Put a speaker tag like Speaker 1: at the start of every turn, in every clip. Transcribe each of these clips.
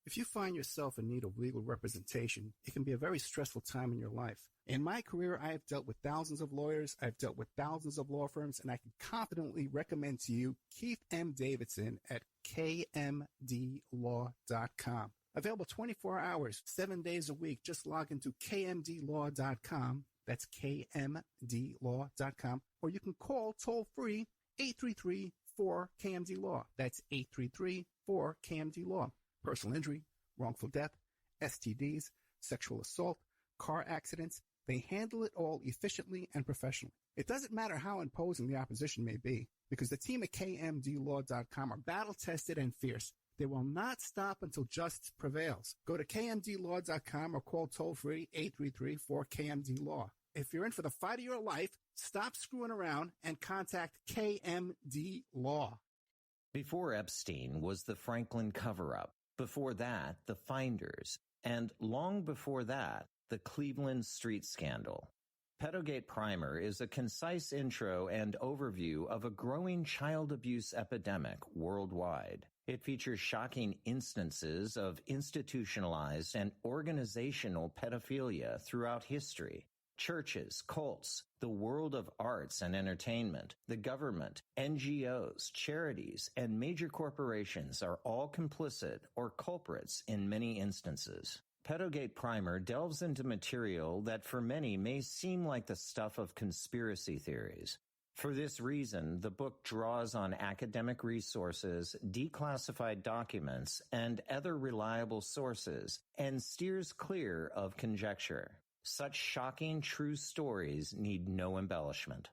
Speaker 1: If you find yourself in need of legal representation, it can be a very stressful time in your life. In my career, I have dealt with thousands of lawyers, I've dealt with thousands of law firms, and I can confidently recommend to you Keith M. Davidson at kmdlaw.com. Available 24 hours, 7 days a week. Just log into kmdlaw.com. That's kmdlaw.com. Or you can call toll-free 833-4KMD-LAW. That's 833-4KMD-LAW. Personal injury, wrongful death, STDs, sexual assault, car accidents. They handle it all efficiently and professionally. It doesn't matter how imposing the opposition may be, because the team at kmdlaw.com are battle-tested and fierce. They will not stop until justice prevails. Go to kmdlaw.com or call toll-free 833-4KMD-LAW. If you're in for the fight of your life, stop screwing around and contact KMD Law.
Speaker 2: Before Epstein was the Franklin cover-up. Before that, the Finders. And long before that, the Cleveland Street Scandal. Pedogate Primer is a concise intro and overview of a growing child abuse epidemic worldwide. It features shocking instances of institutionalized and organizational pedophilia throughout history. Churches, cults, the world of arts and entertainment, the government, NGOs, charities, and major corporations are all complicit or culprits in many instances. Pedogate Primer delves into material that for many may seem like the stuff of conspiracy theories. For this reason, the book draws on academic resources, declassified documents, and other reliable sources, and steers clear of conjecture. Such shocking true stories need no embellishment.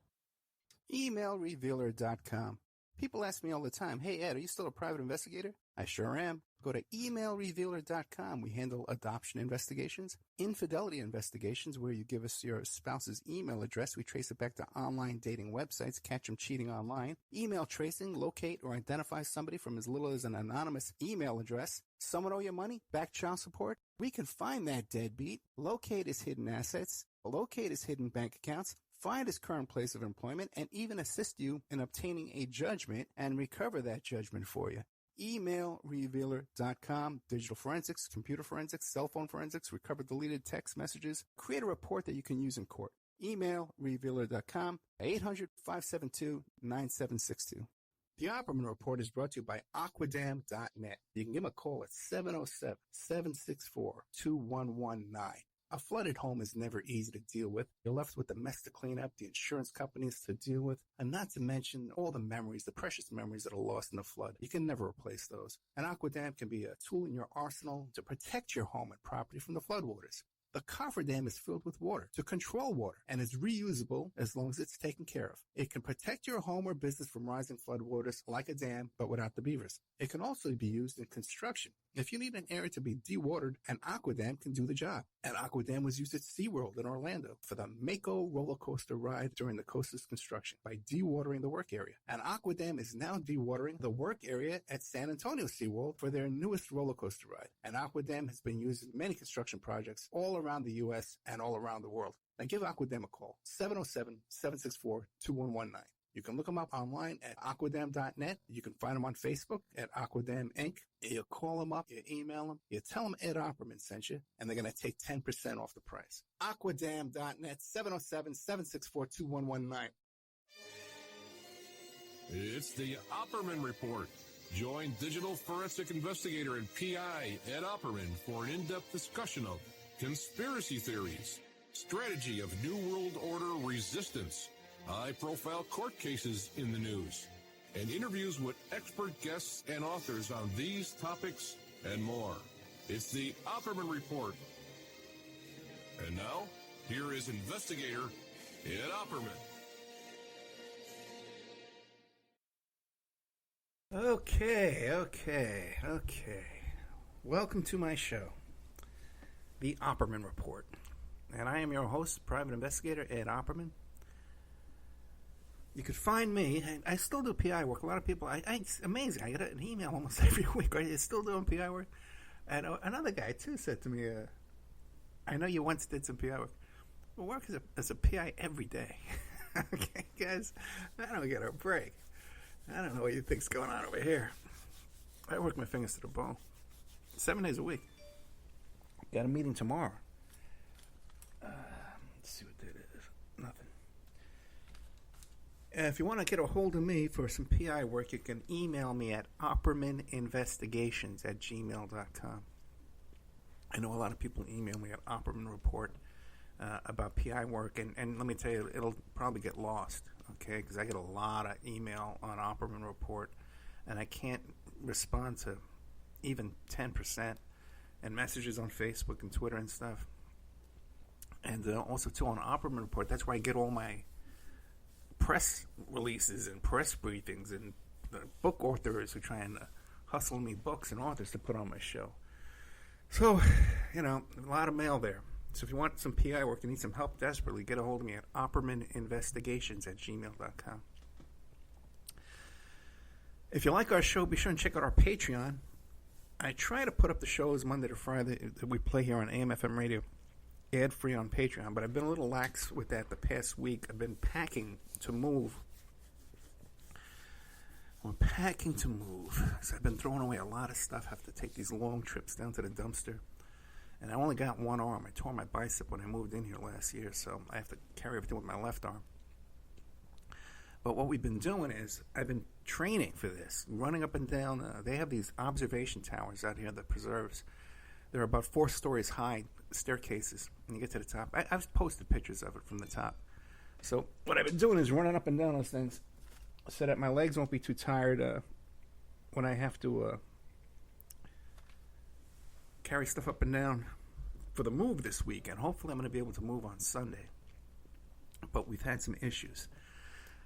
Speaker 1: Emailrevealer.com. People ask me all the time, hey Ed, are you still a private investigator? I sure am. Go to emailrevealer.com. We handle adoption investigations, infidelity investigations, where you give us your spouse's email address. We trace it back to online dating websites, catch them cheating online. Email tracing, locate or identify somebody from as little as an anonymous email address. Someone owe you money? Back child support? We can find that deadbeat, locate his hidden assets, locate his hidden bank accounts, find his current place of employment, and even assist you in obtaining a judgment and recover that judgment for you. Emailrevealer.com. Digital forensics, computer forensics, cell phone forensics, recover deleted text messages, create a report that you can use in court. Emailrevealer.com, 800-572-9762. The Opperman Report is brought to you by Aquadam.net. You can give them a call at 707-764-2119. A flooded home is never easy to deal with. You're left with the mess to clean up, the insurance companies to deal with, and not to mention all the memories, the precious memories that are lost in the flood. You can never replace those. And Aquadam can be a tool in your arsenal to protect your home and property from the floodwaters. The cofferdam is filled with water to control water and is reusable as long as it's taken care of. It can protect your home or business from rising floodwaters like a dam, but without the beavers. It can also be used in construction. If you need an area to be dewatered, an Aquadam can do the job. An Aquadam was used at SeaWorld in Orlando for the Mako roller coaster ride during the coaster's construction by dewatering the work area. An Aquadam is now dewatering the work area at San Antonio SeaWorld for their newest roller coaster ride. An Aquadam has been used in many construction projects all around the U.S. and all around the world. Now give Aquadam a call, 707-764-2119. You can look them up online at aquadam.net. You can find them on Facebook at Aquadam Inc. You call them up, you email them, you tell them Ed Opperman sent you, and they're going to take 10% off the price. Aquadam.net, 707-764-2119.
Speaker 3: It's the Opperman Report. Join digital forensic investigator and PI Ed Opperman for an in-depth discussion of conspiracy theories, strategy of New World Order resistance, high-profile court cases in the news, and interviews with expert guests and authors on these topics and more. It's the Opperman Report. And now, here is investigator Ed Opperman.
Speaker 1: Okay. Welcome to my show, the Opperman Report. And I am your host, private investigator Ed Opperman. You could find me, and I still do PI work. A lot of people, it's amazing. I get an email almost every week, right? You're still doing PI work? And another guy, too, said to me, I know you once did some PI work. Well, work as a PI every day. Okay, guys, I don't get a break. I don't know what you think's going on over here. I work my fingers to the bone. 7 days a week. Got a meeting tomorrow. Let's see what that is. Nothing. If you want to get a hold of me for some PI work, you can email me at oppermaninvestigations@gmail.com. I know a lot of people email me at Opperman Report about PI work, and let me tell you, it'll probably get lost, okay, because I get a lot of email on Opperman Report, and I can't respond to even 10%, and messages on Facebook and Twitter and stuff. And also, too, on Opperman Report, that's where I get all my press releases and press briefings and book authors who try and hustle me books and authors to put on my show. So, a lot of mail there. So if you want some PI work, you need some help desperately, get a hold of me at oppermaninvestigations@gmail.com. If you like our show, be sure and check out our Patreon. I try to put up the shows Monday to Friday that we play here on AM/FM radio, ad-free on Patreon, but I've been a little lax with that the past week. I've been packing to move. I'm packing to move. So I've been throwing away a lot of stuff. I have to take these long trips down to the dumpster. And I only got one arm. I tore my bicep when I moved in here last year, so I have to carry everything with my left arm. But what we've been doing is I've been training for this, running up and down. They have these observation towers out here at the preserves. They're about 4 stories high, staircases, and you get to the top. I've posted pictures of it from the top. So what I've been doing is running up and down those things so that my legs won't be too tired when I have to carry stuff up and down for the move this week. And hopefully I'm going to be able to move on Sunday. But we've had some issues.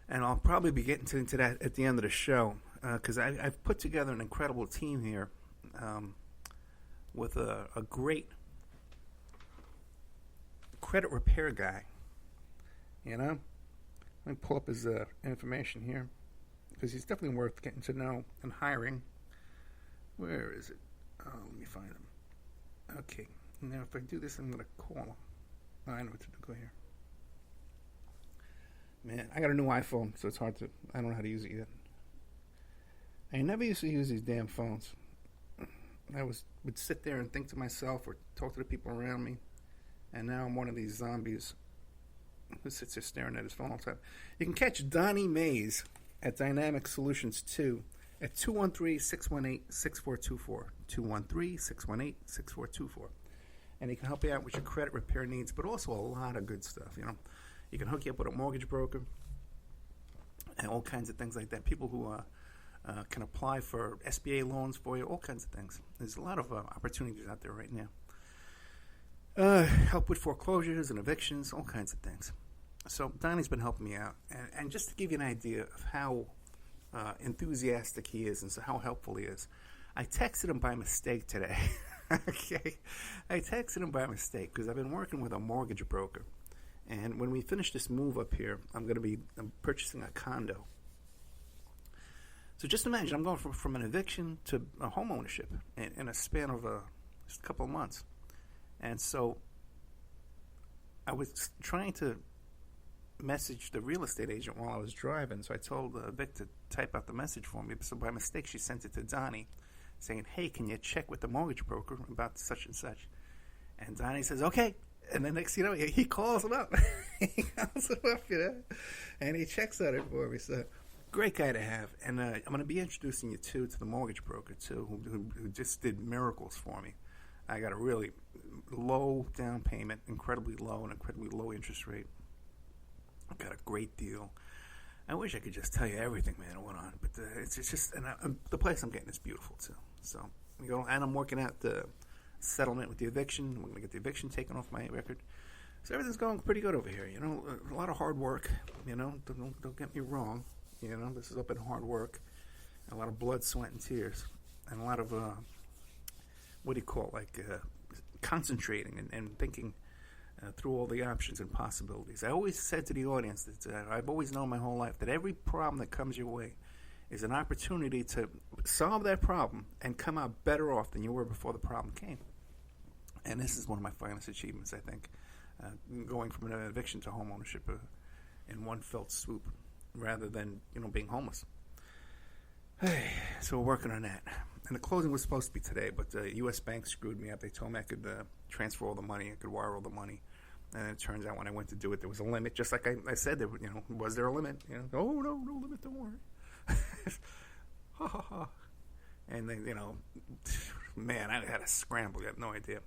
Speaker 1: And I'll probably be getting into that at the end of the show, because I've put together an incredible team here with a great credit repair guy. Let me pull up his information here, because he's definitely worth getting to know and hiring. Where is it? Oh, let me find him. Okay. Now, if I do this, I'm going to call him. Oh, I know what to do. Go here. Man, I got a new iPhone, so it's hard to... I don't know how to use it yet. I never used to use these damn phones. I would sit there and think to myself or talk to the people around me, and now I'm one of these zombies who sits there staring at his phone all the time. You can catch Donnie Mays at Dynamic Solutions 2 at 213-618-6424. 213-618-6424. And he can help you out with your credit repair needs, but also a lot of good stuff, You can hook you up with a mortgage broker and all kinds of things like that. People who can apply for SBA loans for you, all kinds of things. There's a lot of opportunities out there right now. Help with foreclosures and evictions, all kinds of things. So Donnie's been helping me out. And just to give you an idea of how enthusiastic he is and so how helpful he is, I texted him by mistake today. Okay? I texted him by mistake because I've been working with a mortgage broker. And when we finish this move up here, I'm purchasing a condo. So just imagine, I'm going from an eviction to a home ownership in a span of just a couple of months. And so I was trying to message the real estate agent while I was driving. So I told Vic to type out the message for me. So by mistake, she sent it to Donnie saying, hey, can you check with the mortgage broker about such and such? And Donnie says, okay. And then next, he calls him up. He calls him up, and he checks on it for me. So, great guy to have. And I'm going to be introducing you, too, to the mortgage broker, too, who just did miracles for me. I got a really low down payment, incredibly low, and incredibly low interest rate. I've got a great deal. I wish I could just tell you everything, man, that went on. But it's just, and the place I'm getting is beautiful, too. So, and I'm working out the settlement with the eviction. We're going to get the eviction taken off my record. So everything's going pretty good over here. A lot of hard work. Don't get me wrong. This has all been hard work. A lot of blood, sweat, and tears. And a lot of, concentrating and thinking through all the options and possibilities. I always said to the audience that I've always known my whole life that every problem that comes your way is an opportunity to solve that problem and come out better off than you were before the problem came. And this is one of my finest achievements, I think, going from an eviction to home ownership in one felt swoop rather than, being homeless. So we're working on that. And the closing was supposed to be today, but the U.S. Bank screwed me up. They told me I could transfer all the money, I could wire all the money. And it turns out when I went to do it, there was a limit. Just like I said, there, was there a limit? Oh, no limit, don't worry. Ha, ha, ha. And they, man, I had to scramble. You have no idea.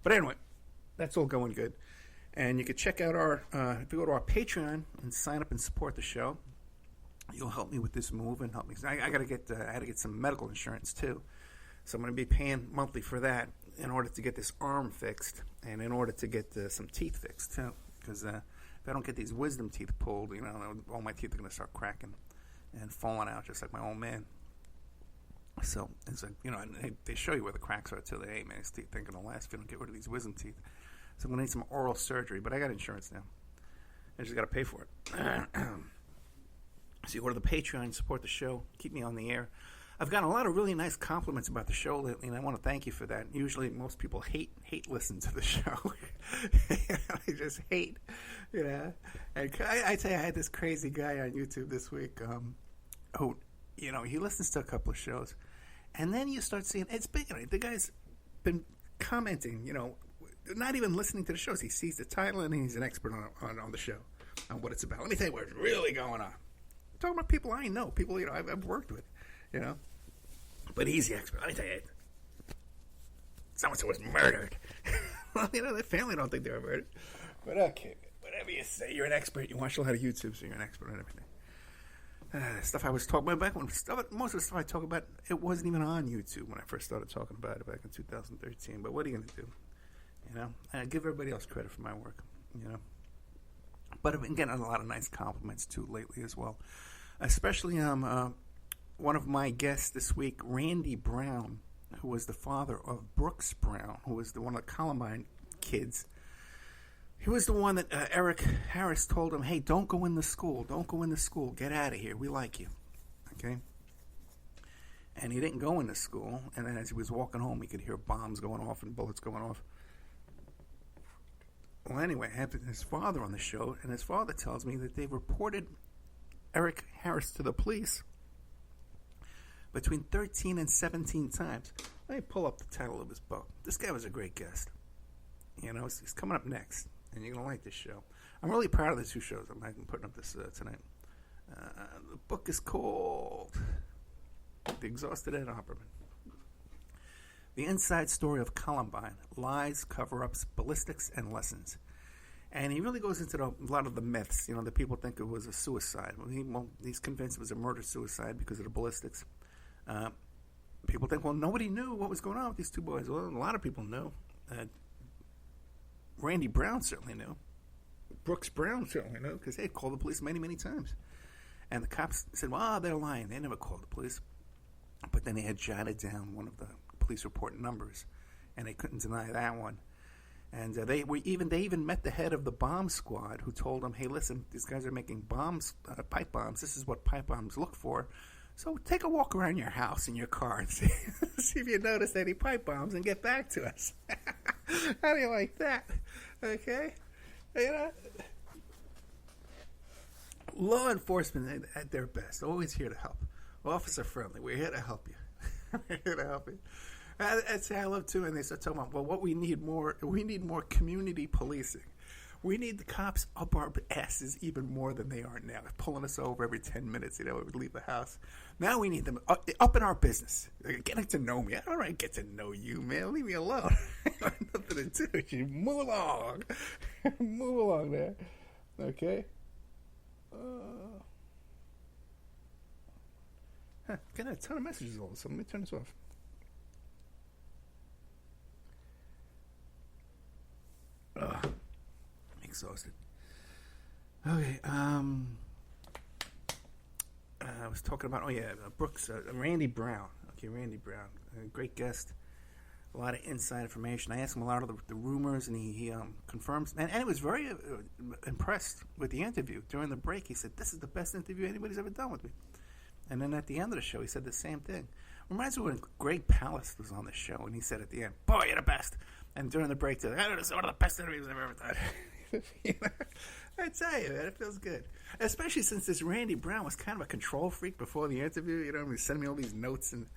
Speaker 1: But anyway, that's all going good. And you can check out if you go to our Patreon and sign up and support the show, you'll help me with this move and help me. I had to get some medical insurance too. So I'm going to be paying monthly for that in order to get this arm fixed and in order to get some teeth fixed too. Because if I don't get these wisdom teeth pulled, all my teeth are going to start cracking and falling out just like my old man. So it's like, they show you where the cracks are too. Hey, man, these teeth ain't going to last if you don't get rid of these wisdom teeth. So I'm going to need some oral surgery, but I got insurance now. I just got to pay for it. So you go to the Patreon, support the show, keep me on the air. I've gotten a lot of really nice compliments about the show lately, and I want to thank you for that. Usually most people hate listen to the show. They just hate, And I tell you, I had this crazy guy on YouTube this week who, he listens to a couple of shows, and then you start seeing, it's big, the guy's been commenting, not even listening to the shows. He sees the title, and he's an expert on the show, on what it's about. Let me tell you what's really going on. I'm talking about people I know, people, I've worked with. But he's the expert. Let me tell you, so-and-so was murdered. Well, their family don't think they were murdered. But okay, whatever you say, you're an expert. You watch a lot of YouTube, so you're an expert on everything. Stuff I was talking about back when, most of the stuff I talk about, it wasn't even on YouTube when I first started talking about it back in 2013. But what are you going to do? I give everybody else credit for my work, But I've been getting a lot of nice compliments, too, lately as well. Especially one of my guests this week, Randy Brown, who was the father of Brooks Brown, who was one of the Columbine kids. He was the one that Eric Harris told him, hey, don't go in the school. Don't go in the school. Get out of here. We like you. Okay? And he didn't go into school. And then as he was walking home, he could hear bombs going off and bullets going off. Well, anyway, I had his father on the show, and his father tells me that they reported Eric Harris to the police between 13 and 17 times. Let me pull up the title of his book. This guy was a great guest. He's coming up next, and you're going to like this show. I'm really proud of the two shows. I'm putting up this tonight. The book is called The Exhausted Ed Opperman. The Inside Story of Columbine, Lies, Cover-Ups, Ballistics, and Lessons. And he really goes into a lot of the myths, that people think it was a suicide. Well, he's convinced it was a murder-suicide because of the ballistics. People think, well, nobody knew what was going on with these two boys. Well, a lot of people knew. Randy Brown certainly knew. Brooks Brown certainly knew because they had called the police many, many times. And the cops said, well, they're lying. They never called the police. But then they had jotted down one of the police report numbers, and they couldn't deny that one. And they even met the head of the bomb squad, who told them, hey, listen, these guys are making bombs, pipe bombs. This is what pipe bombs look for. So take a walk around your house in your car and see if you notice any pipe bombs and get back to us. How do you like that? Okay? Law enforcement at their best, always here to help. Officer friendly, we're here to help you. We're here to help you. That's how I love too. And they start talking about, well, what we need more community policing. We need the cops up our asses even more than they are now, pulling us over every 10 minutes. We would leave the house. Now we need them up in our business, getting to know me. I don't want to get to know you, man. Leave me alone. I got nothing to do with you. Move along. Move along there. Okay. Got a ton of messages all of a sudden. Let me turn this off. Exhausted. Okay, I was talking about, Brooks, Randy Brown. Okay, Randy Brown, a great guest, a lot of inside information. I asked him a lot of the rumors, and he confirms, and he was very impressed with the interview. During the break, he said, this is the best interview anybody's ever done with me. And then at the end of the show, he said the same thing. Reminds me when Greg Palast was on the show, and he said at the end, boy, you're the best. And during the break, this is one of the best interviews I've ever done. I tell you, man, it feels good. Especially since this Randy Brown was kind of a control freak before the interview. He was sending me all these notes, and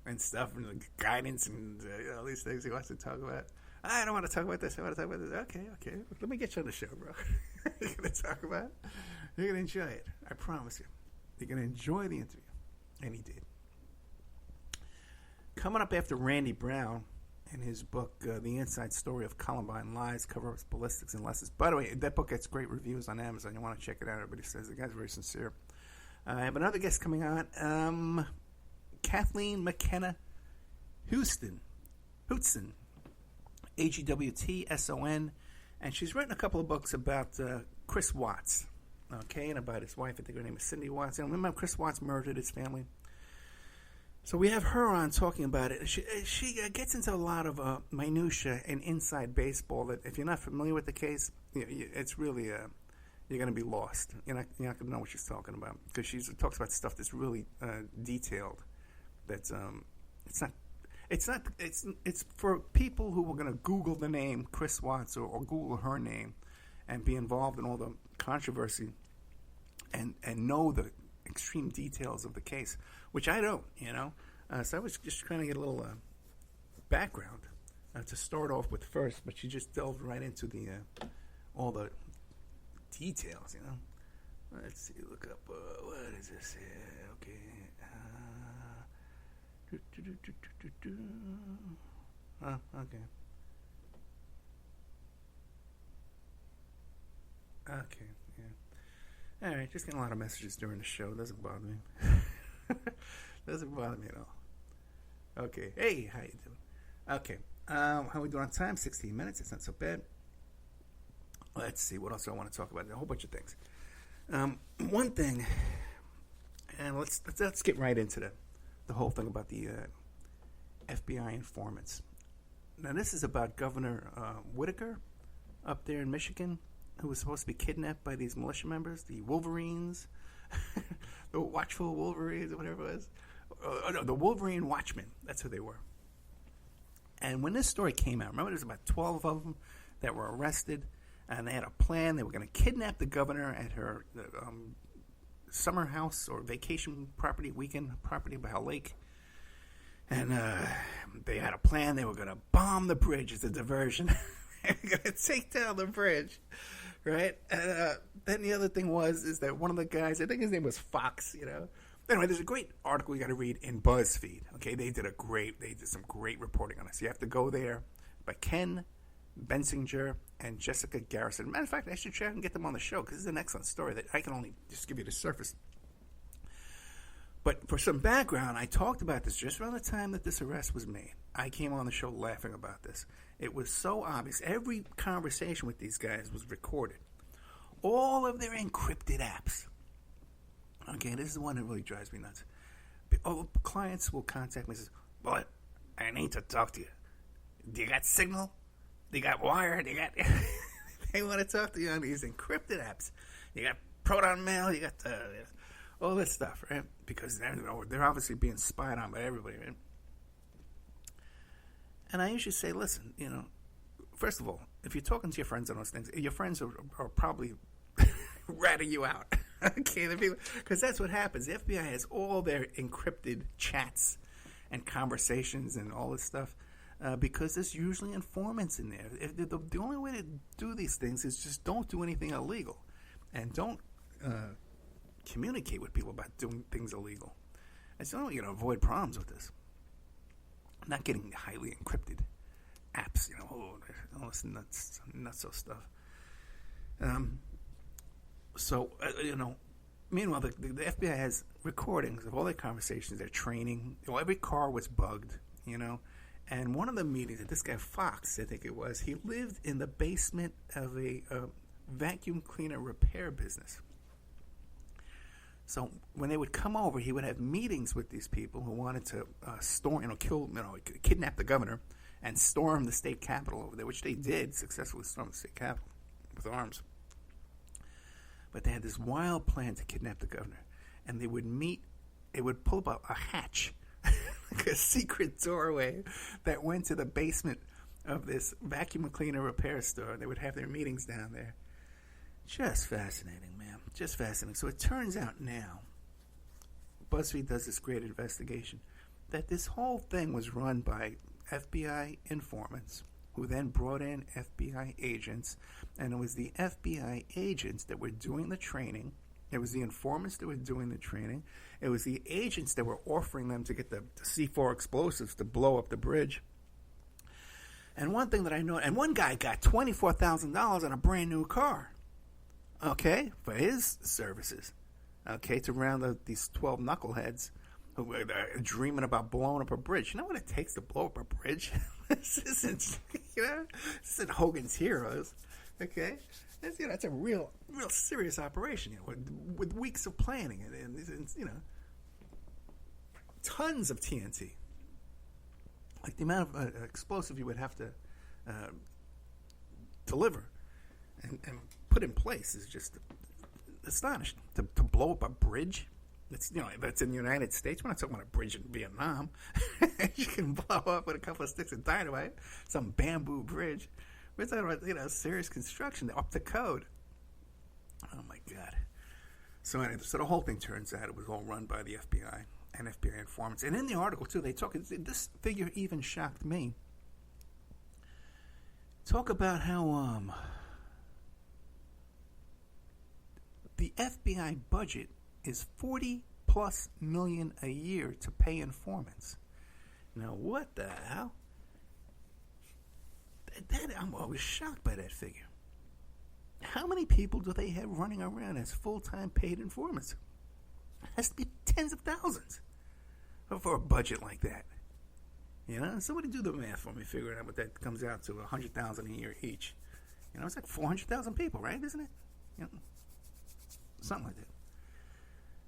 Speaker 1: and stuff, and like guidance and all these things he wants to talk about. I don't want to talk about this. I want to talk about this. Okay. Let me get you on the show, bro. You're going to talk about it. You're going to enjoy it. I promise you. You're going to enjoy the interview. And he did. Coming up after Randy Brown and his book, The Inside Story of Columbine Lies, Cover-Ups, Ballistics, and Lessons. By the way, that book gets great reviews on Amazon. You want to check it out. Everybody says the guy's very sincere. I have another guest coming on. Kathleen McKenna Houston. Agewtson, and she's written a couple of books about Chris Watts, okay, and about his wife. I think her name is Cindy Watts. And remember, Chris Watts murdered his family. So we have her on talking about it. She gets into a lot of minutia and inside baseball that if you're not familiar with the case, it's really you're going to be lost. You're not going to know what she's talking about because she talks about stuff that's really detailed. That's It's for people who are going to Google the name Chris Watts or Google her name and be involved in all the controversy and know the extreme details of the case, which I don't, So I was just trying to get a little background to start off with first, but she just delved right into the all the details, Let's see, look up, what is this here? Okay. Oh, okay. Okay, yeah. All right, just getting a lot of messages during the show. Doesn't bother me. Doesn't bother me at all. Okay. Hey, how you doing? Okay. How we doing on time? 16 minutes. It's not so bad. Let's see. What else do I want to talk about? A whole bunch of things. One thing, and let's get right into the whole thing about the FBI informants. Now, this is about Governor Whitaker up there in Michigan, who was supposed to be kidnapped by these militia members, the Wolverines, the Watchful Wolverines, or whatever it was. No, the Wolverine Watchmen. That's who they were. And when this story came out, remember, there was about 12 of them that were arrested, and they had a plan. They were going to kidnap the governor at her summer house or vacation property, weekend property by a lake. And they had a plan. They were going to bomb the bridge as a diversion. They were going to take down the bridge, right? And then the other thing is that one of the guys, I think his name was Fox, Anyway, there's a great article you got to read in BuzzFeed. Okay, they did some great reporting on this. You have to go there by Ken Bensinger and Jessica Garrison. Matter of fact, I should try and get them on the show because this is an excellent story that I can only just give you the surface. But for some background, I talked about this just around the time that this arrest was made. I came on the show laughing about this. It was so obvious. Every conversation with these guys was recorded. All of their encrypted apps. Okay, this is the one that really drives me nuts. Clients will contact me and say, "Boy, I need to talk to you. Do you got Signal? Do you got Wire? Do you got..." They want to talk to you on these encrypted apps. You got Proton Mail. You got all this stuff, right? Because they're obviously being spied on by everybody, right? And I usually say, listen, first of all, if you're talking to your friends on those things, your friends are probably ratting you out. Okay, because that's what happens. The FBI has all their encrypted chats and conversations and all this stuff because there's usually informants in there. The only way to do these things is just don't do anything illegal and don't communicate with people about doing things illegal. It's the only way you're going to avoid problems with this. Not getting highly encrypted apps, all this nutso stuff. Meanwhile, the FBI has recordings of all their conversations, their training. Every car was bugged, And one of the meetings that this guy Fox, I think it was, he lived in the basement of a vacuum cleaner repair business. So when they would come over, he would have meetings with these people who wanted to kidnap the governor and storm the state capitol over there, which they did successfully storm the state capitol with arms. But they had this wild plan to kidnap the governor. And they would pull up a hatch, like a secret doorway that went to the basement of this vacuum cleaner repair store. They would have their meetings down there. Just fascinating, man. Just fascinating. So it turns out now, BuzzFeed does this great investigation. that this whole thing was run by FBI informants who then brought in FBI agents, and it was the FBI agents that were doing the training. It was the informants that were doing the training. It was the agents that were offering them to get the C4 explosives to blow up the bridge. And one thing that I know, and one guy got $24,000 on a brand new car, okay, for his services, okay, to round out these 12 knuckleheads who were dreaming about blowing up a bridge. You know what it takes to blow up a bridge? This isn't Hogan's Heroes, okay? That's a real serious operation, with weeks of planning and tons of TNT. Like the amount of explosive you would have to deliver and put in place is just astonishing. To blow up a bridge, that's in the United States. We're not talking about a bridge in Vietnam. You can blow up with a couple of sticks of dynamite, some bamboo bridge. We're talking about serious construction, up to code. Oh my God! So anyway, the whole thing turns out it was all run by the FBI and FBI informants. And in the article too, they talk. This figure even shocked me. Talk about how the FBI budget is $40+ million a year to pay informants. Now, what the hell? I was shocked by that figure. How many people do they have running around as full-time paid informants? It has to be tens of thousands for a budget like that. Somebody do the math for me, figure out what that comes out to. $100,000 a year each. It's like 400,000 people, right? Isn't it? Something like that.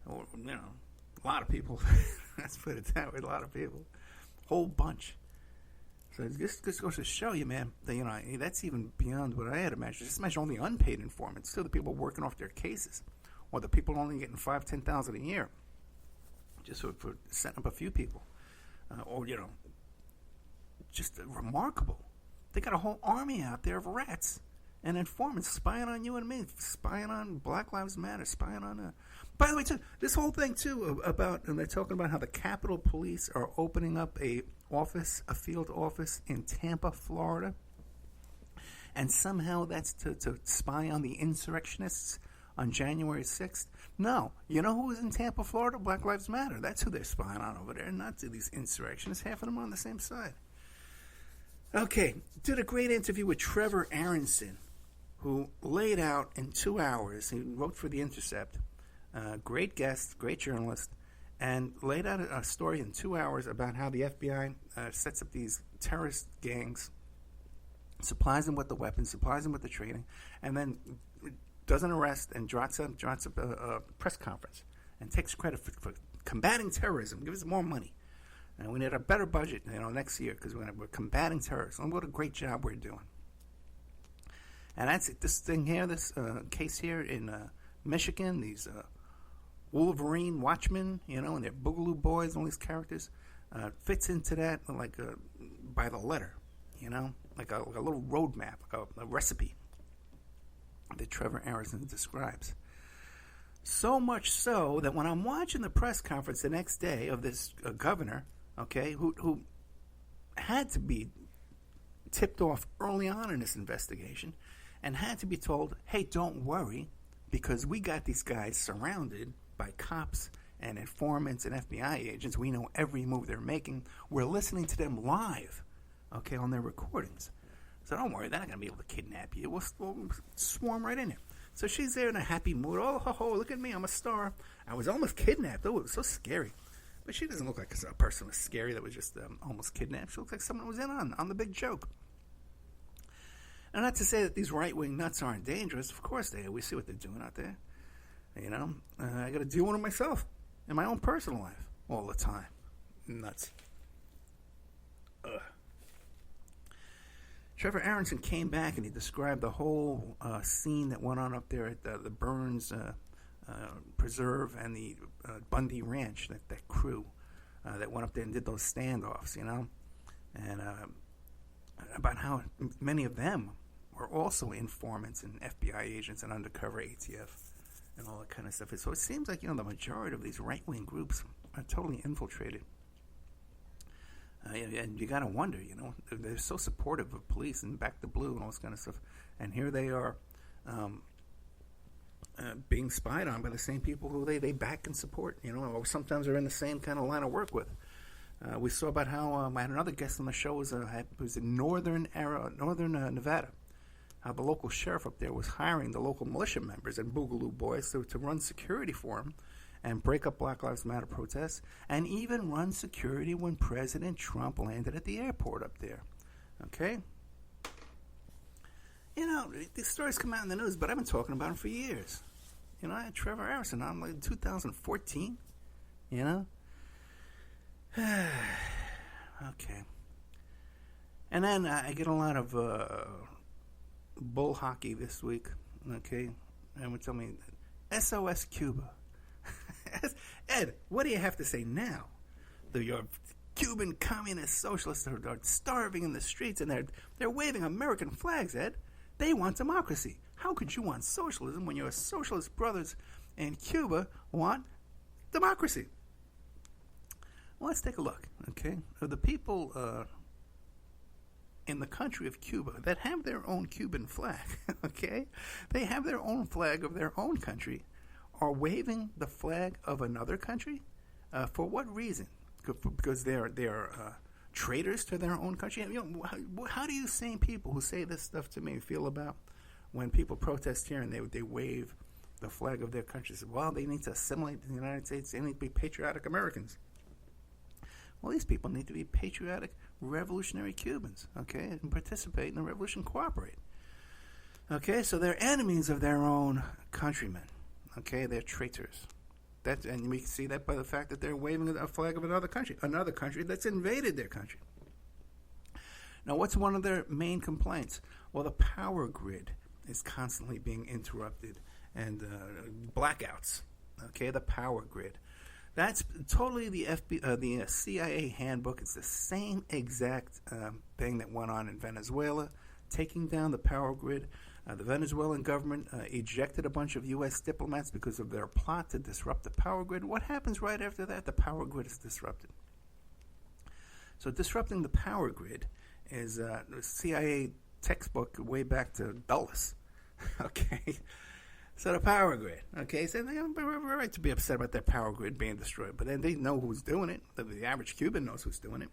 Speaker 1: Or, a lot of people. Let's put it that way. A lot of people. Whole bunch. So this goes to show you, man, that, that's even beyond what I had imagined. Just imagine all the unpaid informants, too, the people working off their cases, or the people only getting $5,000, $10,000 a year, just for setting up a few people, just remarkable. They got a whole army out there of rats and informants spying on you and me, spying on Black Lives Matter, spying on. By the way, too, this whole thing too and they're talking about how the Capitol Police are opening up a field office in Tampa, Florida, and somehow that's to spy on the insurrectionists on January 6th. No, you know who was in Tampa, Florida? Black Lives Matter. That's who they're spying on over there, not to these insurrectionists. Half of them are on the same side. Okay, did a great interview with Trevor Aronson, who laid out in 2 hours. He wrote for The Intercept. Great guest, great journalist, and laid out a story in 2 hours about how the FBI sets up these terrorist gangs, supplies them with the weapons, supplies them with the training, and then does an arrest and drops up a press conference and takes credit for combating terrorism, gives them more money. And we need a better budget, next year because we're combating terrorism. And what a great job we're doing. And that's it. This thing here, this case here in Michigan, these Wolverine Watchmen, and their Boogaloo Boys, all these characters, fits into that like by the letter, like a little roadmap, like a recipe that Trevor Aronson describes. So much so that when I'm watching the press conference the next day of this governor, okay, who had to be tipped off early on in this investigation and had to be told, hey, don't worry, because we got these guys surrounded by cops and informants and FBI agents. We know every move they're making. We're listening to them live, okay, on their recordings. So don't worry, they're not going to be able to kidnap you. We'll swarm right in there. So she's there in a happy mood. Oh, look at me, I'm a star. I was almost kidnapped. Oh, it was so scary. But she doesn't look like a person who was scary that was just almost kidnapped. She looks like someone who was in on the big joke. And not to say that these right-wing nuts aren't dangerous. Of course they are. We see what they're doing out there. I got to deal with them myself in my own personal life all the time. Nuts. Ugh. Trevor Aronson came back and he described the whole scene that went on up there at the Burns Preserve and the Bundy Ranch, that crew that went up there and did those standoffs, and about how many of them were also informants and FBI agents and undercover ATF and all that kind of stuff. So it seems like, the majority of these right-wing groups are totally infiltrated And you got to wonder, they're so supportive of police and back the blue and all this kind of stuff. And here they are being spied on by the same people who they back and support, or sometimes are in the same kind of line of work with. We saw about how I had another guest on the show was in northern Nevada. How the local sheriff up there was hiring the local militia members and Boogaloo boys to run security for him and break up Black Lives Matter protests, and even run security when President Trump landed at the airport up there. Okay? These stories come out in the news, but I've been talking about them for years. I had Trevor Harrison on like 2014. Okay. And then I get a lot of bull hockey this week. Okay? And would tell me, SOS Cuba. Ed, what do you have to say now? Your Cuban communist socialists are starving in the streets, and they're waving American flags, Ed. They want democracy. How could you want socialism when your socialist brothers in Cuba want democracy? Well, let's take a look, okay? The people in the country of Cuba that have their own Cuban flag, okay? They have their own flag of their own country, are waving the flag of another country? For what reason? Because they're traitors to their own country? How do you sane people who say this stuff to me feel about when people protest here and they wave the flag of their country? Say, well, they need to assimilate to the United States. They need to be patriotic Americans. Well, these people need to be patriotic revolutionary Cubans, okay, and participate in the revolution, cooperate. Okay, so they're enemies of their own countrymen. Okay, they're traitors. And we can see that by the fact that they're waving a flag of another country that's invaded their country. Now, what's one of their main complaints? Well, the power grid is constantly being interrupted and blackouts. Okay, the power grid. That's totally the CIA handbook. It's the same exact thing that went on in Venezuela, taking down the power grid. The Venezuelan government ejected a bunch of U.S. diplomats because of their plot to disrupt the power grid. What happens right after that? The power grid is disrupted. So disrupting the power grid is a CIA textbook way back to Dulles. Okay? So the power grid. Okay? So they have a right to be upset about that power grid being destroyed. But then they know who's doing it. The average Cuban knows who's doing it.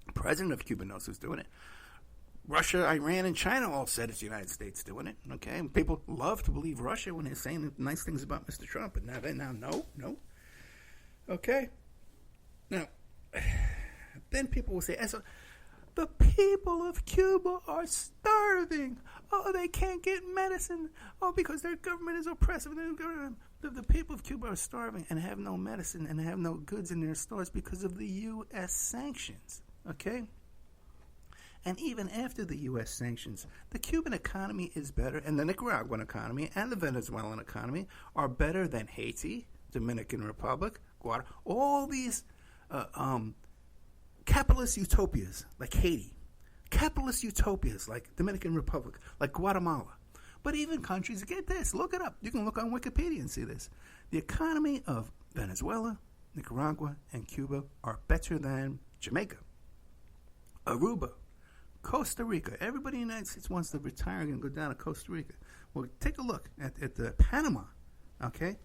Speaker 1: The president of Cuba knows who's doing it. Russia, Iran, and China all said it's the United States doing it. Okay, and people love to believe Russia when they're saying nice things about Mr. Trump, but now, no. Okay, now, then people will say, the people of Cuba are starving. Oh, they can't get medicine. Oh, because their government is oppressive. The people of Cuba are starving and have no medicine and have no goods in their stores because of the U.S. sanctions. Okay. And even after the U.S. sanctions, the Cuban economy is better, and the Nicaraguan economy and the Venezuelan economy are better than Haiti, Dominican Republic, Guatemala, all these capitalist utopias like Haiti, capitalist utopias like Dominican Republic, like Guatemala. But even countries, get this, look it up. You can look on Wikipedia and see this. The economy of Venezuela, Nicaragua, and Cuba are better than Jamaica, Aruba, Costa Rica. Everybody in the United States wants to retire and go down to Costa Rica. Well, take a look at the Panama, okay?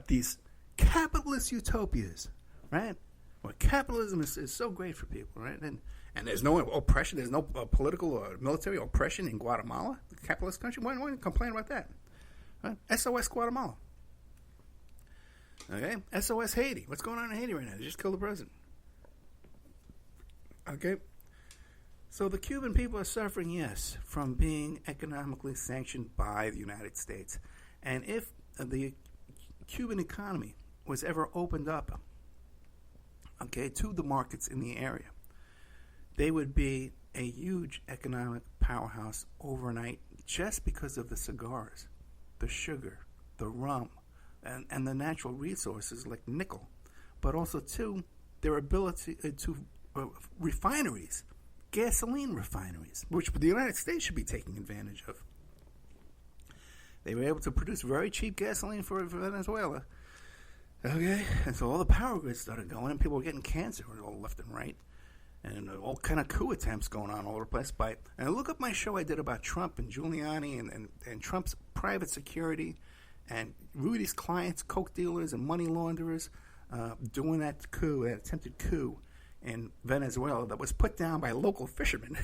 Speaker 1: These capitalist utopias, right? Well, capitalism is so great for people, right? And there's no oppression, there's no political or military oppression in Guatemala, the capitalist country. Why don't you complain about that? Right? SOS Guatemala. Okay? SOS Haiti. What's going on in Haiti right now? They just killed the president. Okay? So the Cuban people are suffering, yes, from being economically sanctioned by the United States. And if the Cuban economy was ever opened up, okay, to the markets in the area, they would be a huge economic powerhouse overnight just because of the cigars, the sugar, the rum, and the natural resources like nickel, but also, too, their ability to refineries, gasoline refineries, which the United States should be taking advantage of. They were able to produce very cheap gasoline for Venezuela. Okay, and so all the power grids started going, and people were getting cancer all left and right, and all kind of coup attempts going on all over the place. And I look up my show I did about Trump and Giuliani and Trump's private security, and Rudy's clients, coke dealers and money launderers, doing that coup, that attempted coup in Venezuela that was put down by local fishermen,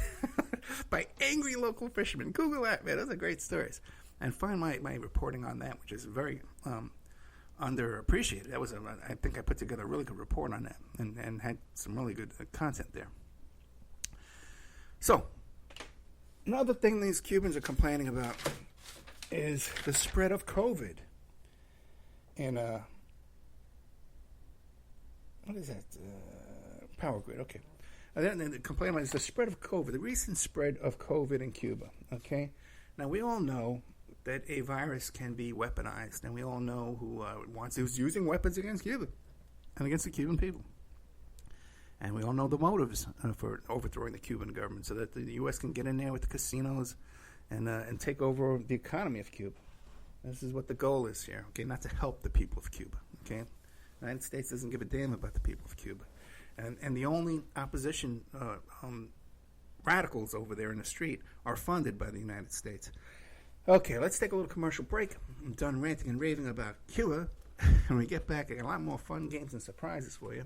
Speaker 1: by angry local fishermen. Google that, man. Those are great stories. And find my reporting on that, which is very underappreciated. I think I put together a really good report on that and had some really good content there. So, another thing these Cubans are complaining about is the spread of COVID. And, what is that? Power grid, okay. And then the complaint about is the spread of COVID, the recent spread of COVID in Cuba, okay? Now, we all know that a virus can be weaponized, and we all know who's using weapons against Cuba and against the Cuban people. And we all know the motives for overthrowing the Cuban government so that the U.S. can get in there with the casinos and take over the economy of Cuba. This is what the goal is here, okay? Not to help the people of Cuba, okay? The United States doesn't give a damn about the people of Cuba. And the only opposition radicals over there in the street are funded by the United States. Okay, let's take a little commercial break. I'm done ranting and raving about Cuba. When we get back, I got a lot more fun games and surprises for you.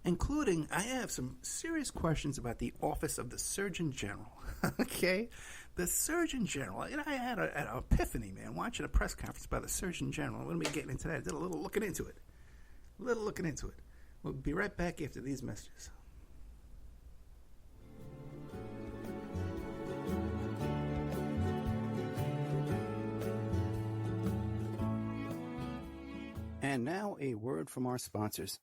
Speaker 1: Including, I have some serious questions about the Office of the Surgeon General. Okay? The Surgeon General. You know, I had an epiphany, man, watching a press conference by the Surgeon General. I'm going to be getting into that. I did a little looking into it. We'll be right back after these messages. And now a word from our sponsors.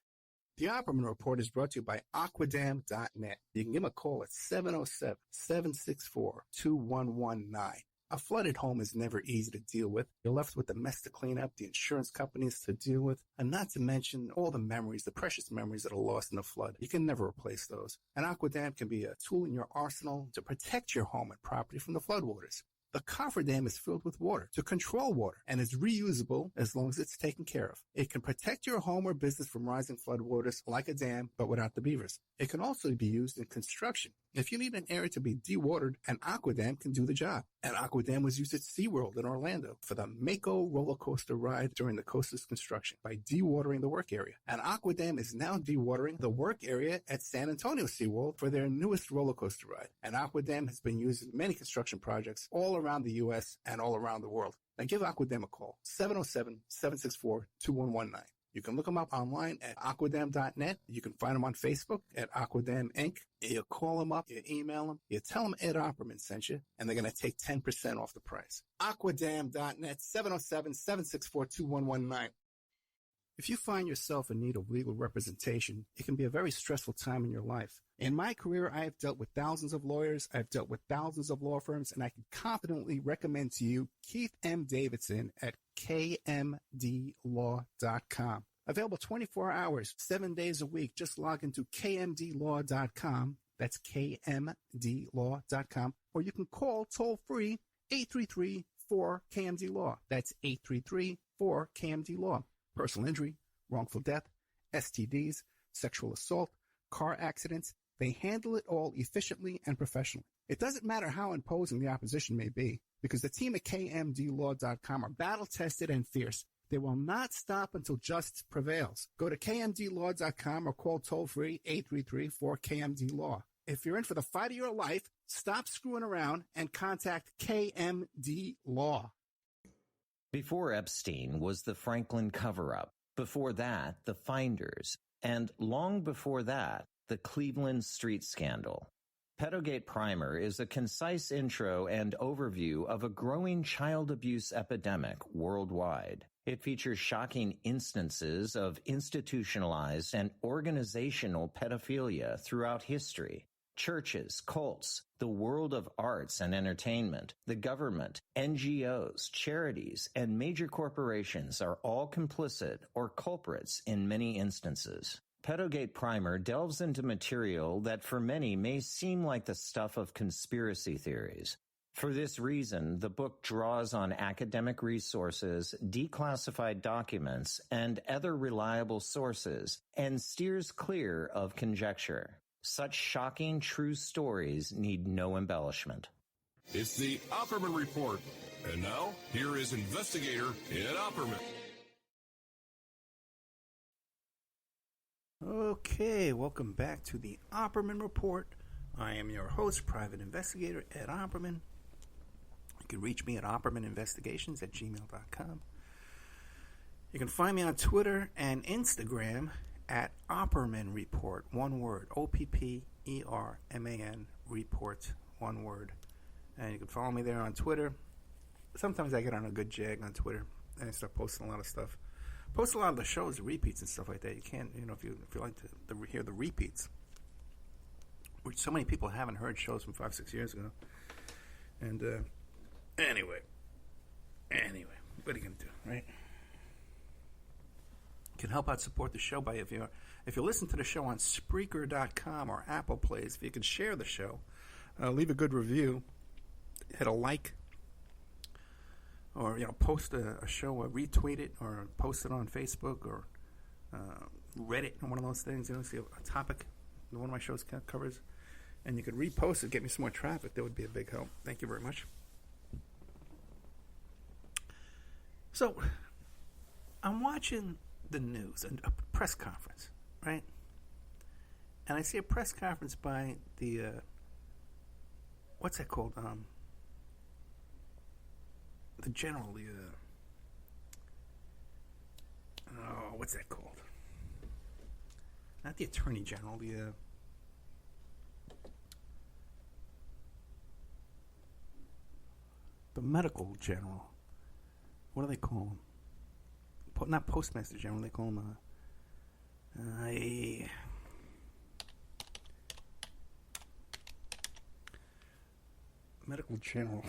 Speaker 1: The Opperman Report is brought to you by Aquadam.net. You can give them a call at 707-764-2119. A flooded home is never easy to deal with. You're left with the mess to clean up, the insurance companies to deal with, and not to mention all the memories, the precious memories that are lost in the flood. You can never replace those. And Aquadam can be a tool in your arsenal to protect your home and property from the floodwaters. The cofferdam is filled with water to control water and is reusable as long as it's taken care of. It can protect your home or business from rising floodwaters like a dam, but without the beavers. It can also be used in construction. If you need an area to be dewatered, an Aquadam can do the job. An Aquadam was used at SeaWorld in Orlando for the Mako roller coaster ride during the coaster's construction by dewatering the work area. An Aquadam is now dewatering the work area at San Antonio SeaWorld for their newest roller coaster ride. An Aquadam has been used in many construction projects all around the U.S. and all around the world. Now give Aquadam a call, 707-764-2119. You can look them up online at aquadam.net. You can find them on Facebook at Aquadam Inc. You call them up, you email them, you tell them Ed Opperman sent you, and they're going to take 10% off the price. Aquadam.net, 707-764-2119. If you find yourself in need of legal representation, it can be a very stressful time in your life. In my career, I have dealt with thousands of lawyers, I've dealt with thousands of law firms, and I can confidently recommend to you Keith M. Davidson at kmdlaw.com. Available 24 hours, 7 days a week. Just log into kmdlaw.com. That's kmdlaw.com. Or you can call toll-free 833-4KMD-LAW. That's 833-4KMD-LAW. Personal injury, wrongful death, STDs, sexual assault, car accidents. They handle it all efficiently and professionally. It doesn't matter how imposing the opposition may be, because the team at kmdlaw.com are battle-tested and fierce. They will not stop until justice prevails. Go to kmdlaw.com or call toll-free 833-4KMD-LAW. If you're in for the fight of your life, stop screwing around and contact KMD Law.
Speaker 2: Before Epstein was the Franklin cover-up. Before that, the Finders. And long before that, the Cleveland street scandal. Pedogate Primer is a concise intro and overview of a growing child abuse epidemic worldwide. It features shocking instances of institutionalized and organizational pedophilia throughout history. Churches, cults, the world of arts and entertainment, the government, NGOs, charities, and major corporations are all complicit or culprits in many instances. Pedogate Primer delves into material that for many may seem like the stuff of conspiracy theories. For this reason, the book draws on academic resources, declassified documents, and other reliable sources, and steers clear of conjecture. Such shocking true stories need no embellishment.
Speaker 3: It's the Opperman Report. And now, here is investigator Ed Opperman.
Speaker 1: Okay, welcome back to the Opperman Report. I am your host, Private Investigator Ed Opperman. You can reach me at oppermaninvestigations@gmail.com. You can find me on Twitter and Instagram at Opperman Report, one word, OPPERMAN Report, one word. And you can follow me there on Twitter. Sometimes I get on a good jag on Twitter and I start posting a lot of stuff. Post a lot of the shows, the repeats and stuff like that. You can't, if you like to hear the repeats, which so many people haven't heard shows from 5-6 years ago. And anyway, what are you gonna do, right? You can help out support the show by if you listen to the show on Spreaker.com or Apple Plays, if you can share the show, leave a good review, hit a like, or post a show, or retweet it, or post it on Facebook or Reddit, or one of those things. See a topic one of my shows covers, and you could repost it, get me some more traffic. That would be a big help. Thank you very much. So, I'm watching the news, a press conference, right? And I see a press conference by the what's that called? The general, what's that called? Not the attorney general, the medical general. What do they call him? Not postmaster general. They call him medical general.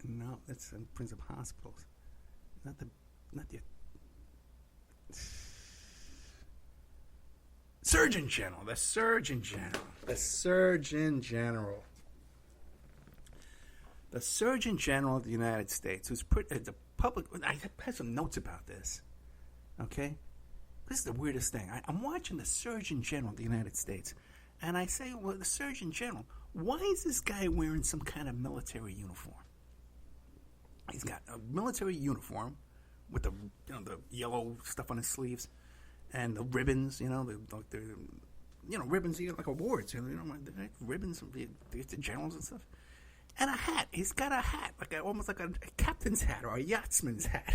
Speaker 1: No, that's Prince of Hospitals. Not the Surgeon General. The Surgeon General. The Surgeon General. The Surgeon General of the United States, who's the public. I have some notes about this. Okay, this is the weirdest thing. I'm watching the Surgeon General of the United States, and I say, well, the Surgeon General. Why is this guy wearing some kind of military uniform? He's got a military uniform with the yellow stuff on his sleeves and the ribbons, the ribbons you get like awards, ribbons from the generals and stuff, and a hat. He's got a hat, almost like a captain's hat or a yachtsman's hat,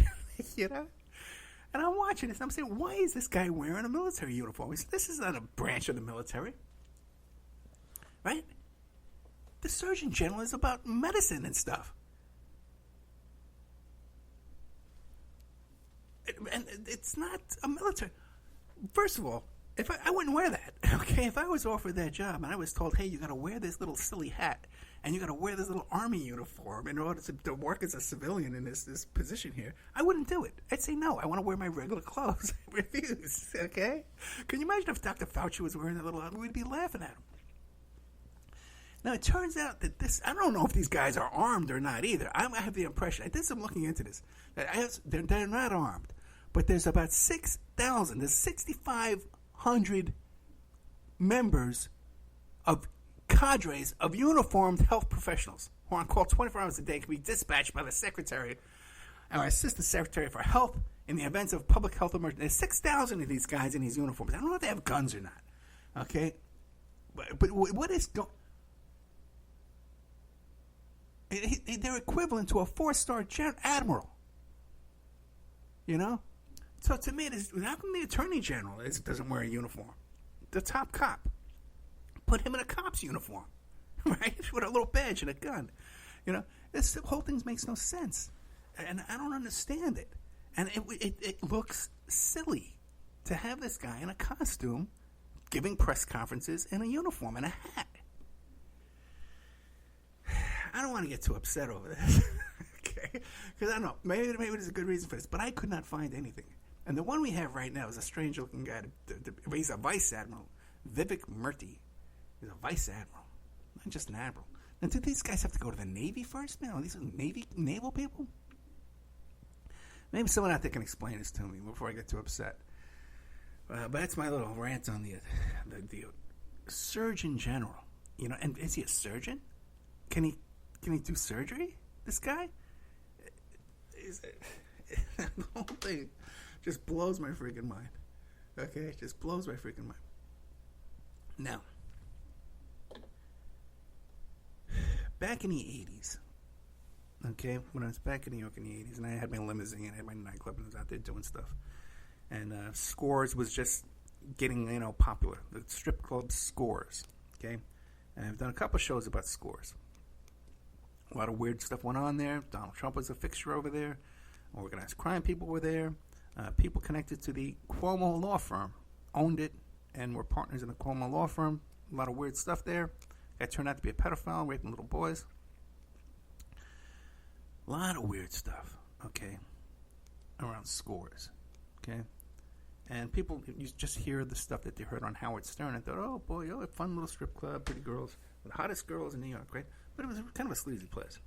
Speaker 1: And I'm watching this, and I'm saying, why is this guy wearing a military uniform? This is not a branch of the military, right? The Surgeon General is about medicine and stuff. And it's not a military. First of all, if I wouldn't wear that, okay? If I was offered that job and I was told, hey, you got to wear this little silly hat and you got to wear this little army uniform in order to work as a civilian in this position here, I wouldn't do it. I'd say, no, I want to wear my regular clothes. I refuse, okay? Can you imagine if Dr. Fauci was wearing that little hat? We'd be laughing at him. Now, it turns out that I don't know if these guys are armed or not either. I have the impression, I did some looking into this, that they're not armed. But there's about 6,000, there's 6,500 members of cadres of uniformed health professionals who are on call 24 hours a day, can be dispatched by the secretary or assistant secretary for health in the events of public health emergency. There's 6,000 of these guys in these uniforms. I don't know if they have guns or not, okay? But what is going... They're equivalent to a 4-star admiral, So to me, how come the Attorney General doesn't wear a uniform? The top cop. Put him in a cop's uniform, right? With a little badge and a gun. This whole thing makes no sense. And I don't understand it. And it looks silly to have this guy in a costume giving press conferences in a uniform and a hat. I don't want to get too upset over this, okay? Because I don't know, maybe there's a good reason for this, but I could not find anything. And the one we have right now is a strange-looking guy. He's a vice admiral, Vivek Murthy, He's a vice admiral, not just an admiral. Now, do these guys have to go to the Navy first, man? Are these naval people? Maybe someone out there can explain this to me before I get too upset. But that's my little rant on the Surgeon General. You know, and is he a surgeon? Can he do surgery? This guy? The whole thing just blows my freaking mind. Okay, it just blows my freaking mind. Now, back in the 80s, okay, when I was back in New York in the 80s, and I had my limousine, I had my nightclub, and I was out there doing stuff. And Scores was just getting, popular. The strip club Scores, okay? And I've done a couple shows about Scores. A lot of weird stuff went on there. Donald Trump was a fixture over there. Organized crime people were there. People connected to the Cuomo law firm owned it and were partners in the Cuomo law firm. A lot of weird stuff there. Guy turned out to be a pedophile, raping little boys. A lot of weird stuff, okay, around Scores, okay? And people, you just hear the stuff that they heard on Howard Stern and thought, oh, boy, a fun little strip club, pretty girls, the hottest girls in New York, right? But it was kind of a sleazy place.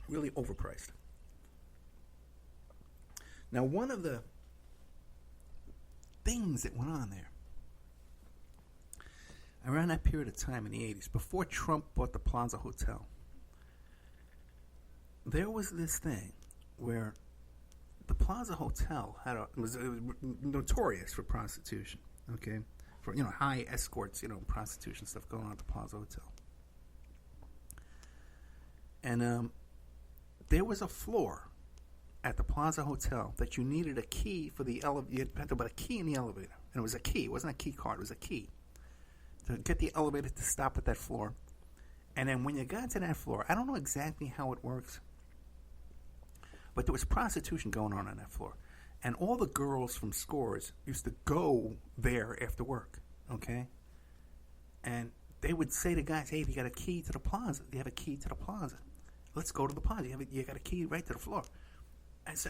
Speaker 1: Really overpriced. Now, one of the things that went on there around that period of time in the 80s, before Trump bought the Plaza Hotel, there was this thing where the Plaza Hotel was notorious for prostitution, okay? For, high escorts, prostitution stuff going on at the Plaza Hotel. And there was a floor at the Plaza Hotel that you needed a key for the elevator. You had to put a key in the elevator. And it was a key. It wasn't a key card. It was a key to get the elevator to stop at that floor. And then when you got to that floor, I don't know exactly how it works, but there was prostitution going on that floor. And all the girls from Scores used to go there after work, okay? And they would say to guys, hey, you got a key to the plaza. You have a key to the plaza. Let's go to the plaza. You got a key right to the floor.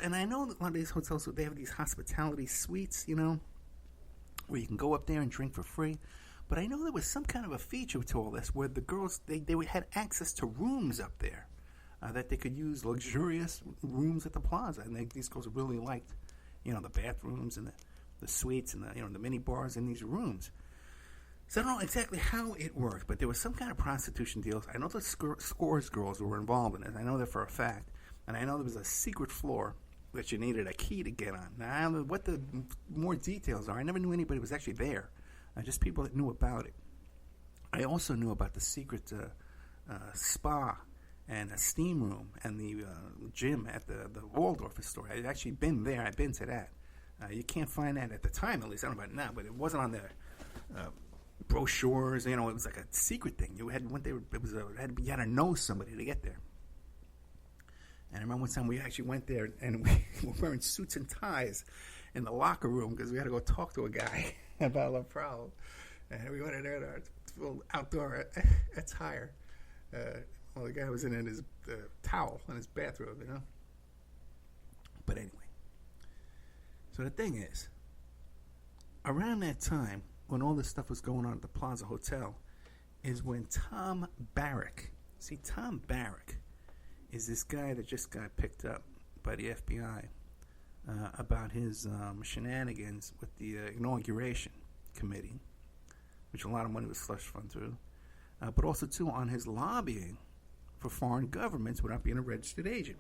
Speaker 1: And I know that a lot of these hotels, they have these hospitality suites, where you can go up there and drink for free. But I know there was some kind of a feature to all this where the girls, they had access to rooms up there that they could use, luxurious rooms at the plaza. And these girls really liked, the bathrooms and the suites and the mini bars in these rooms. So I don't know exactly how it worked, but there was some kind of prostitution deals. I know the Scores girls were involved in it. I know that for a fact. And I know there was a secret floor that you needed a key to get on. Now, I don't know what the more details are. I never knew anybody was actually there. Just people that knew about it. I also knew about the secret spa and a steam room and the gym at the Waldorf store. I'd actually been there. I've been to that. You can't find that at the time, at least. I don't know about now, but it wasn't on the brochures. It was like a secret thing. You had you had to know somebody to get there. And I remember one time we actually went there and we were wearing suits and ties in the locker room because we had to go talk to a guy about a problem. And we went in there in our full outdoor attire. Well, the guy was in his towel in his bathrobe, But anyway. So the thing is, around that time, when all this stuff was going on at the Plaza Hotel, is when Tom Barrack, Tom Barrack is this guy that just got picked up by the FBI about his shenanigans with the inauguration committee, which a lot of money was slush fund through, but also, too, on his lobbying for foreign governments without being a registered agent.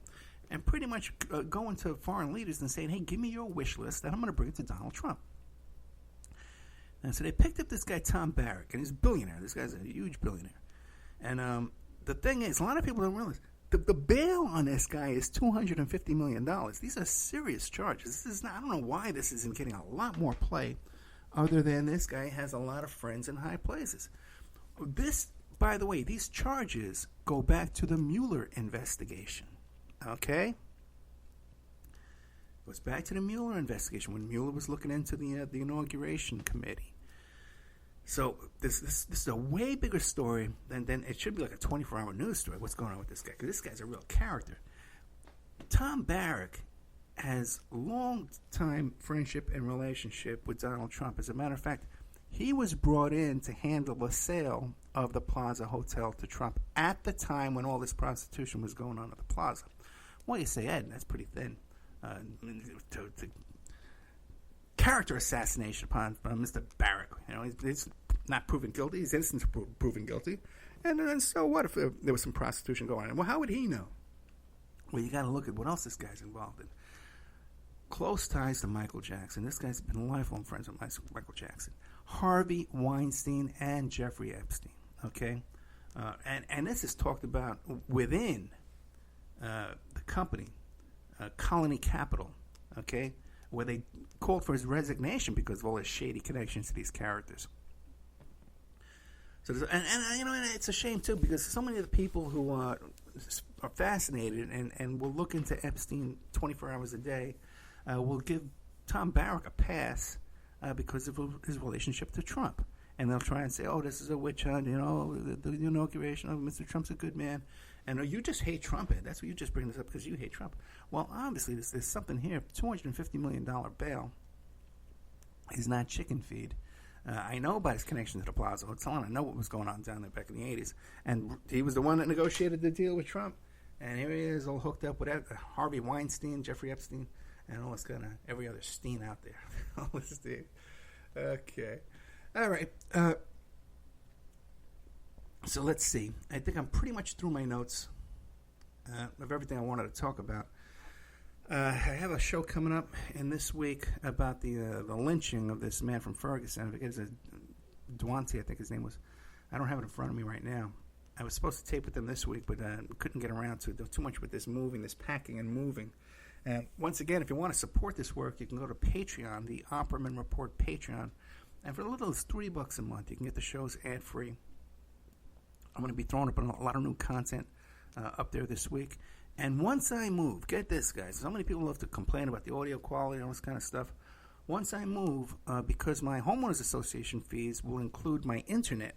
Speaker 1: And pretty much going to foreign leaders and saying, hey, give me your wish list, and I'm going to bring it to Donald Trump. And so they picked up this guy, Tom Barrack, and he's a billionaire. This guy's a huge billionaire. And the thing is, a lot of people don't realize, the bail on this guy is $250 million. These are serious charges. This is not, I don't know why this isn't getting a lot more play other than this guy has a lot of friends in high places. This, by the way, these charges go back to the Mueller investigation. Okay? Goes back to the Mueller investigation when Mueller was looking into the inauguration committee. So this is a way bigger story than it should be like a 24-hour news story. What's going on with this guy? Because this guy's a real character. Tom Barrack has long-time friendship and relationship with Donald Trump. As a matter of fact, he was brought in to handle the sale of the Plaza Hotel to Trump at the time when all this prostitution was going on at the Plaza. Well, you say, Ed, that's pretty thin. To character assassination upon Mr. Barrack. You know, he's not proven guilty. He's innocent proven guilty. And so what if there was some prostitution going on? Well, how would he know? Well, you got to look at what else this guy's involved in. Close ties to Michael Jackson. This guy's been lifelong friends with Michael Jackson. Harvey Weinstein and Jeffrey Epstein. Okay? And this is talked about within the company, Colony Capital. Okay? Where they called for his resignation because of all his shady connections to these characters. So, and you know, and it's a shame too because so many of the people who are fascinated and will look into Epstein 24 hours a day will give Tom Barrack a pass because of his relationship to Trump, and they'll try and say, "Oh, this is a witch hunt," you know, the inauguration of Mr. Trump's a good man, and you just hate Trump. That's what you just bring this up because you hate Trump. Well, obviously, there's something here. $250 million bail is not chicken feed. I know about his connection to the Plaza Hotel, and I know what was going on down there back in the 80s. And he was the one that negotiated the deal with Trump. And here he is all hooked up with Harvey Weinstein, Jeffrey Epstein, and all this kind of every other Steen out there. All this Steen. Okay. All right. So let's see. I think I'm pretty much through my notes of everything I wanted to talk about. I have a show coming up in this week about the lynching of this man from Ferguson. I think it's Duante, I think his name was. I don't have it in front of me right now. I was supposed to tape with them this week, but couldn't get around to it. There was too much with this moving, this packing and moving. And once again, if you want to support this work, you can go to Patreon, the Opperman Report Patreon. And for as little as $3 a month, you can get the shows ad-free. I'm going to be throwing up a lot of new content up there this week. And once I move, get this, guys. So many people love to complain about the audio quality and all this kind of stuff. Once I move, because my homeowners association fees will include my internet,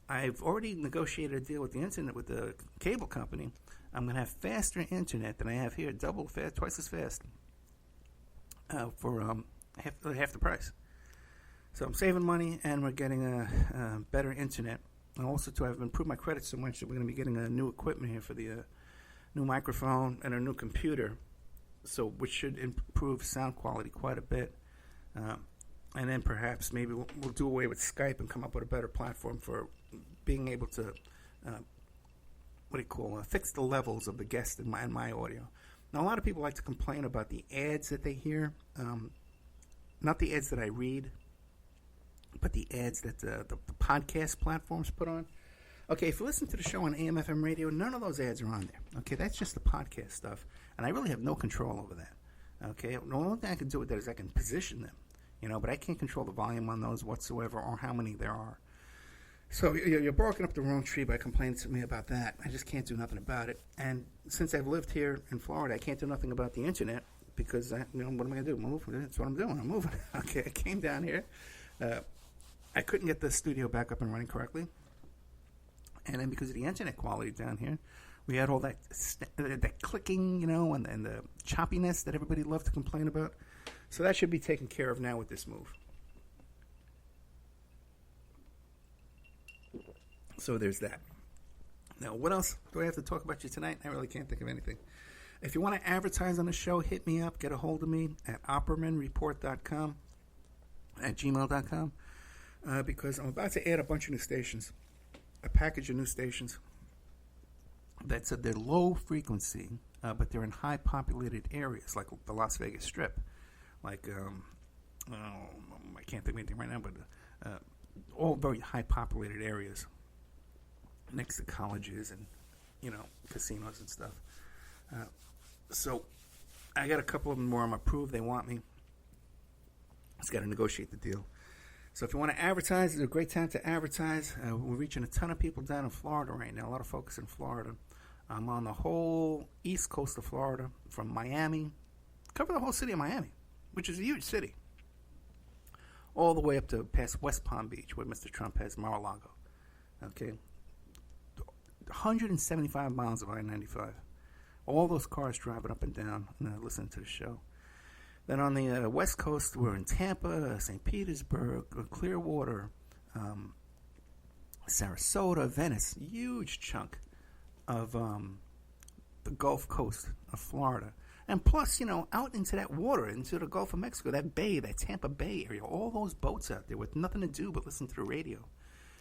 Speaker 1: I've already negotiated a deal with the internet with the cable company. I'm going to have faster internet than I have here, double fast, twice as fast, for half the price. So I'm saving money, and we're getting a better internet. And also, too, I've improved my credit so much that we're going to be getting a new equipment here for the new microphone and a new computer, which should improve sound quality quite a bit. And then perhaps maybe we'll do away with Skype and come up with a better platform for being able to fix the levels of the guest in my audio. Now, a lot of people like to complain about the ads that they hear, not the ads that I read, but the ads that the podcast platforms put on. Okay, if you listen to the show on AM/FM radio, none of those ads are on there. Okay, that's just the podcast stuff, and I really have no control over that. Okay, the only thing I can do with that is I can position them, but I can't control the volume on those whatsoever or how many there are. So you're barking up the wrong tree by complaining to me about that. I just can't do nothing about it. And since I've lived here in Florida, I can't do nothing about the internet because, what am I going to do? Move? That's what I'm doing. I'm moving. Okay, I came down here. I couldn't get the studio back up and running correctly. And then because of the internet quality down here, we had all that clicking, and the choppiness that everybody loved to complain about. So that should be taken care of now with this move. So there's that. Now, what else do I have to talk about you tonight? I really can't think of anything. If you want to advertise on the show, hit me up. Get a hold of me at oppermanreport.com, at gmail.com, because I'm about to add a bunch of new stations. A package of new stations that said they're low frequency, but they're in high populated areas like the Las Vegas Strip, like I can't think of anything right now, but all very high populated areas next to colleges and casinos and stuff. So I got a couple of them where I'm approved. They want me. Just got to negotiate the deal. So if you want to advertise, it's a great time to advertise. We're reaching a ton of people down in Florida right now, a lot of folks in Florida. I'm on the whole east coast of Florida, from Miami, cover the whole city of Miami, which is a huge city, all the way up to past West Palm Beach, where Mr. Trump has Mar-a-Lago. Okay, 175 miles of I-95. All those cars driving up and down and listening to the show. Then on the West Coast, we're in Tampa, St. Petersburg, Clearwater, Sarasota, Venice. Huge chunk of the Gulf Coast of Florida. And plus, out into that water, into the Gulf of Mexico, that bay, that Tampa Bay area, all those boats out there with nothing to do but listen to the radio.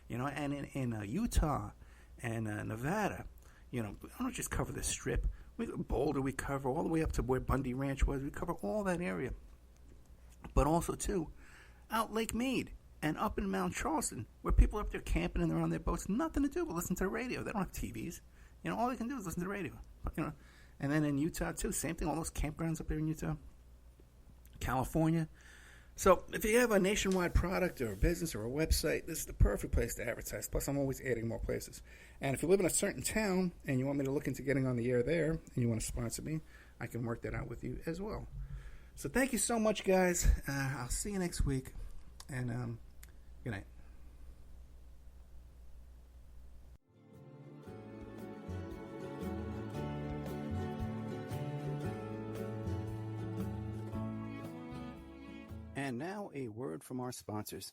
Speaker 1: And in Utah and Nevada, I don't just cover the Strip. Boulder we cover, all the way up to where Bundy Ranch was. We cover all that area. But also, too, out Lake Mead and up in Mount Charleston, where people are up there camping and they're on their boats, nothing to do but listen to the radio. They don't have TVs. All they can do is listen to the radio. And then in Utah, too, same thing, all those campgrounds up there in Utah. California. So if you have a nationwide product or a business or a website, this is the perfect place to advertise. Plus, I'm always adding more places. And if you live in a certain town and you want me to look into getting on the air there and you want to sponsor me, I can work that out with you as well. So thank you so much, guys. I'll see you next week. And good night. And now a word from our sponsors.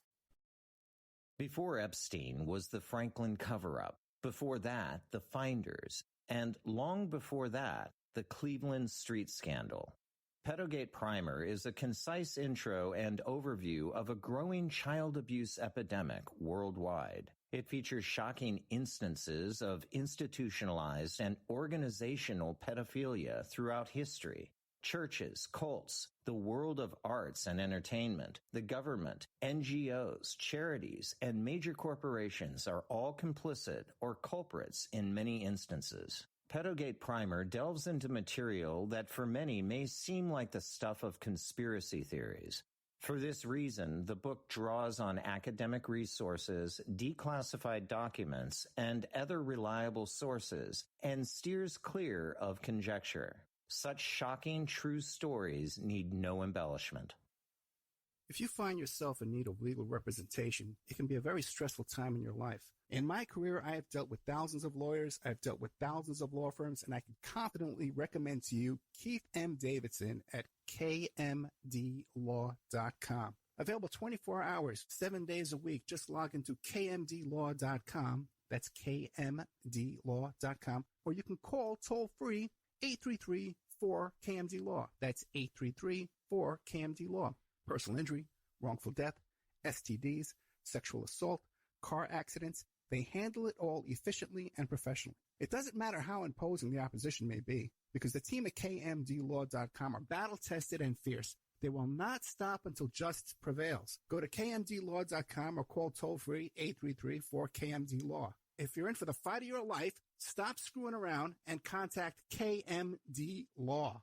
Speaker 2: Before Epstein was the Franklin cover-up. Before that, the Finders. And long before that, the Cleveland street scandal. Pedogate Primer is a concise intro and overview of a growing child abuse epidemic worldwide. It features shocking instances of institutionalized and organizational pedophilia throughout history. Churches, cults, the world of arts and entertainment, the government, NGOs, charities, and major corporations are all complicit or culprits in many instances. Pedogate Primer delves into material that for many may seem like the stuff of conspiracy theories. For this reason, the book draws on academic resources, declassified documents, and other reliable sources, and steers clear of conjecture. Such shocking true stories need no embellishment.
Speaker 1: If you find yourself in need of legal representation, it can be a very stressful time in your life. In my career, I have dealt with thousands of lawyers, I've dealt with thousands of law firms, and I can confidently recommend to you Keith M. Davidson at kmdlaw.com. Available 24 hours, 7 days a week. Just log into kmdlaw.com. That's kmdlaw.com. Or you can call toll-free 833-4KMD-LAW. That's 833-4KMD-LAW. Personal injury, wrongful death, STDs, sexual assault, car accidents, they handle it all efficiently and professionally. It doesn't matter how imposing the opposition may be, because the team at KMDLaw.com are battle-tested and fierce. They will not stop until justice prevails. Go to KMDLaw.com or call toll-free 833-4KMD-LAW. If you're in for the fight of your life, stop screwing around and contact KMD Law.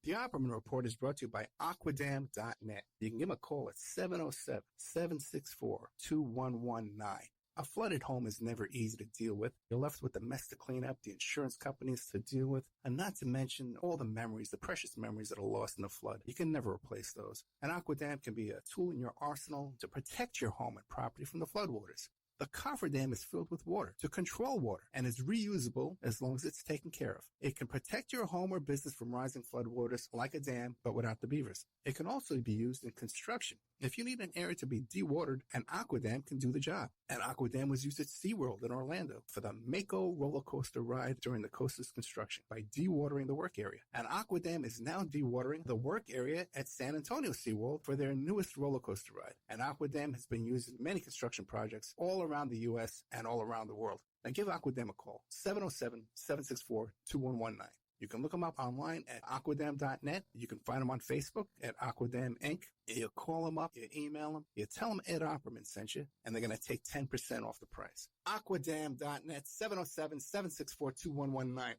Speaker 1: The Opperman Report is brought to you by Aquadam.net. You can give them a call at 707-764-2119. A flooded home is never easy to deal with. You're left with the mess to clean up, the insurance companies to deal with, and not to mention all the memories, the precious memories that are lost in the flood. You can never replace those. And Aquadam can be a tool in your arsenal to protect your home and property from the floodwaters. The cofferdam is filled with water to control water and is reusable as long as it's taken care of. It can protect your home or business from rising floodwaters like a dam, but without the beavers. It can also be used in construction. If you need an area to be dewatered, an Aquadam can do the job. An Aquadam was used at SeaWorld in Orlando for the Mako roller coaster ride during the coaster's construction by dewatering the work area. An Aquadam is now dewatering the work area at San Antonio SeaWorld for their newest roller coaster ride. An Aquadam has been used in many construction projects all around the U.S. and all around the world. Now give Aquadam a call, 707-764-2119. You can look them up online at aquadam.net. You can find them on Facebook at Aquadam Inc. You call them up, you email them, you tell them Ed Opperman sent you, and they're going to take 10% off the price. Aquadam.net, 707-764-2119.